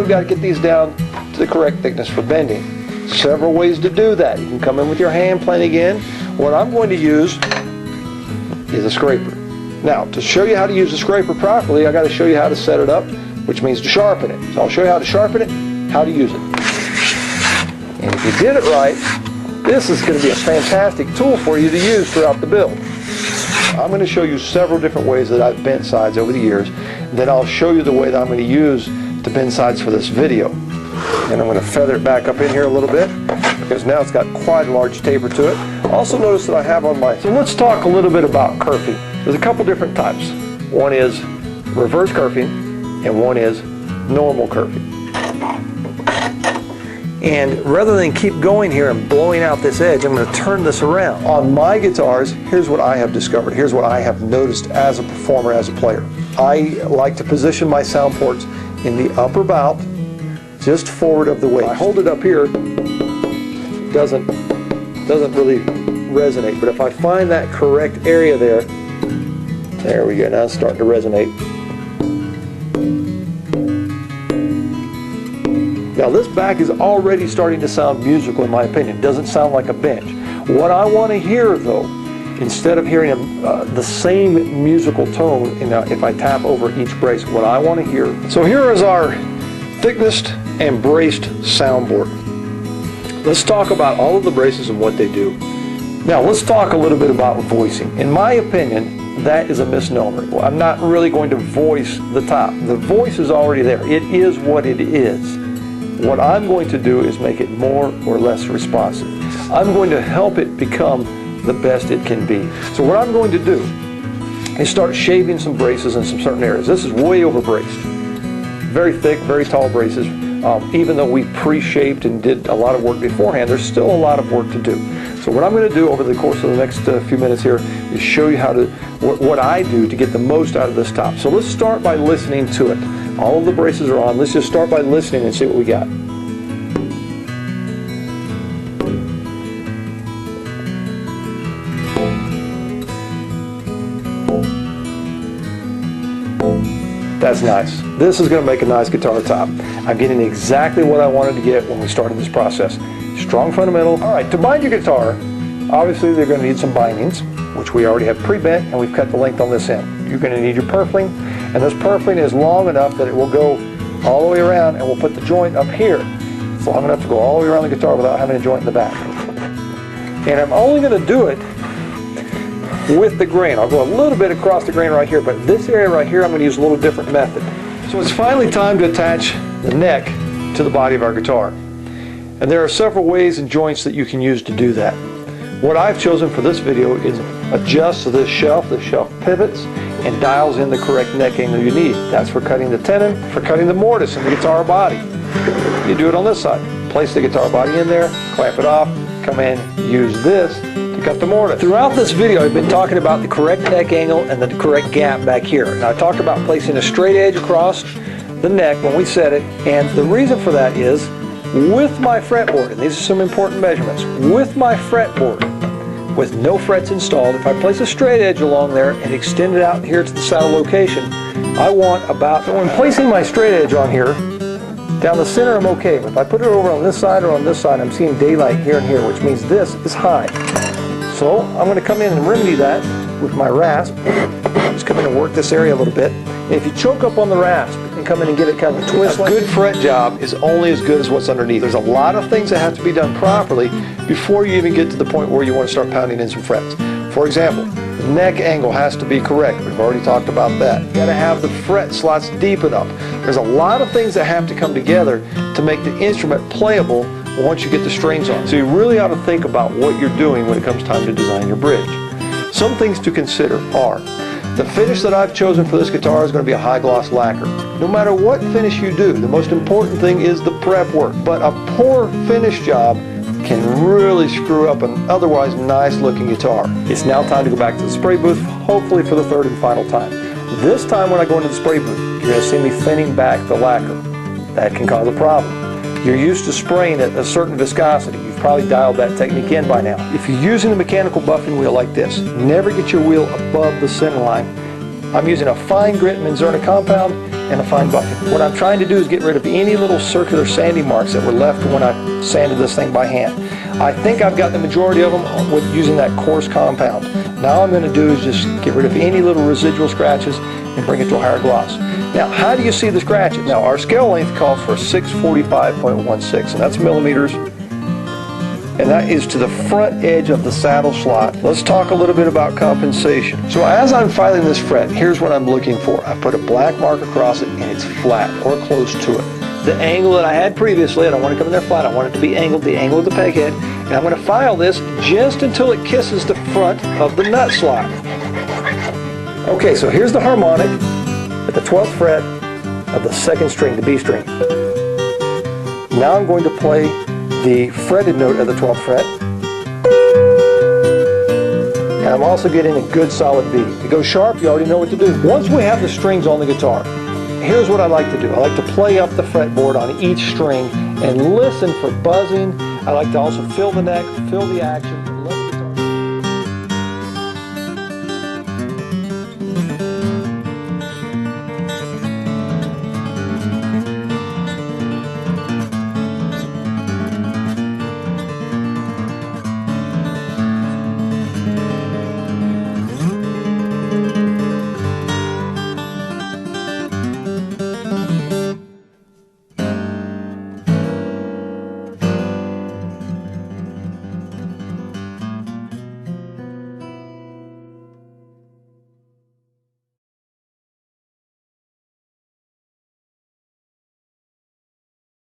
we've got to get these down to the correct thickness for bending. Several ways to do that. You can come in with your hand plane again. What I'm going to use is a scraper. Now, to show you how to use the scraper properly, I got to show you how to set it up, which means to sharpen it. So I'll show you how to sharpen it, how to use it. And if you did it right, this is going to be a fantastic tool for you to use throughout the build. I'm going to show you several different ways that I've bent sides over the years. Then I'll show you the way that I'm going to use to bend sides for this video. And I'm going to feather it back up in here a little bit, because now it's got quite a large taper to it. Also notice that I have on my... So let's talk a little bit about kerfing. There's a couple different types. One is reverse kerfing, and one is normal kerfing. And rather than keep going here and blowing out this edge, I'm going to turn this around. On my guitars, here's what I have discovered. Here's what I have noticed as a performer, as a player. I like to position my sound ports in the upper bout, just forward of the waist. I hold it up here, it doesn't really resonate. But if I find that correct area there we go, now it's starting to resonate. Now this back is already starting to sound musical in my opinion. It doesn't sound like a bench. What I want to hear though, instead of hearing the same musical tone if I tap over each brace, what I want to hear. So here is our thickness and braced soundboard. Let's talk about all of the braces and what they do. Now let's talk a little bit about voicing. In my opinion, that is a misnomer. Well, I'm not really going to voice the top. The voice is already there. It is what it is. What I'm going to do is make it more or less responsive. I'm going to help it become the best it can be. So what I'm going to do is start shaving some braces in some certain areas. This is way over braced. Very thick, very tall braces. Even though we pre-shaped and did a lot of work beforehand, there's still a lot of work to do. So what I'm going to do over the course of the next few minutes here is show you how to what I do to get the most out of this top. So let's start by listening to it. All of the braces are on. Let's just start by listening and see what we got. That's nice. This is going to make a nice guitar top. I'm getting exactly what I wanted to get when we started this process. Strong fundamental. All right, to bind your guitar, obviously they're going to need some bindings, which we already have pre-bent, and we've cut the length on this end. You're going to need your purfling, and this purfling is long enough that it will go all the way around, and we'll put the joint up here. It's long enough to go all the way around the guitar without having a joint in the back. And I'm only going to do it with the grain. I'll go a little bit across the grain right here, but this area right here I'm going to use a little different method. So it's finally time to attach the neck to the body of our guitar. And there are several ways and joints that you can use to do that. What I've chosen for this video is adjust to this shelf pivots and dials in the correct neck angle you need. That's for cutting the tenon, for cutting the mortise in the guitar body. You do it on this side. Place the guitar body in there, clamp it off, come in, use this to cut the mortise. Throughout this video I've been talking about the correct neck angle and the correct gap back here. Now I talked about placing a straight edge across the neck when we set it, and the reason for that is with my fretboard, and these are some important measurements, with my fretboard with no frets installed, if I place a straight edge along there and extend it out here to the saddle location, I want about, so when placing my straight edge on here, down the center I'm okay. But if I put it over on this side or on this side, I'm seeing daylight here and here, which means this is high. So I'm going to come in and remedy that with my rasp. Just come in and work this area a little bit. And if you choke up on the rasp and come in and get it kind of a twist, a good fret job is only as good as what's underneath. There's a lot of things that have to be done properly before you even get to the point where you want to start pounding in some frets. For example, the neck angle has to be correct. We've already talked about that. You got to have the fret slots deep enough. There's a lot of things that have to come together to make the instrument playable once you get the strings on. So you really ought to think about what you're doing when it comes time to design your bridge. Some things to consider are, the finish that I've chosen for this guitar is going to be a high gloss lacquer. No matter what finish you do, the most important thing is the prep work. But a poor finish job can really screw up an otherwise nice looking guitar. It's now time to go back to the spray booth, hopefully for the third and final time. This time when I go into the spray booth, you're going to see me thinning back the lacquer. That can cause a problem. You're used to spraying at a certain viscosity. You've probably dialed that technique in by now. If you're using a mechanical buffing wheel like this, never get your wheel above the center line. I'm using a fine grit Menzerna compound, and a fine buffing. What I'm trying to do is get rid of any little circular sandy marks that were left when I sanded this thing by hand. I think I've got the majority of them with using that coarse compound. Now all I'm going to do is just get rid of any little residual scratches and bring it to a higher gloss. Now, how do you see the scratches? Now, our scale length calls for 645.16, and that's millimeters, and that is to the front edge of the saddle slot. Let's talk a little bit about compensation. So as I'm filing this fret, here's what I'm looking for. I put a black mark across it, and it's flat or close to it. The angle that I had previously, I don't want to come in there flat, I want it to be angled, the angle of the peg head, and I'm going to file this just until it kisses the front of the nut slot. Okay, so here's the harmonic at the 12th fret of the second string, the B string. Now I'm going to play the fretted note at the 12th fret, and I'm also getting a good solid B. If it goes sharp, you already know what to do. Once we have the strings on the guitar, here's what I like to do. I like to play up the fretboard on each string and listen for buzzing. I like to also feel the neck, feel the action.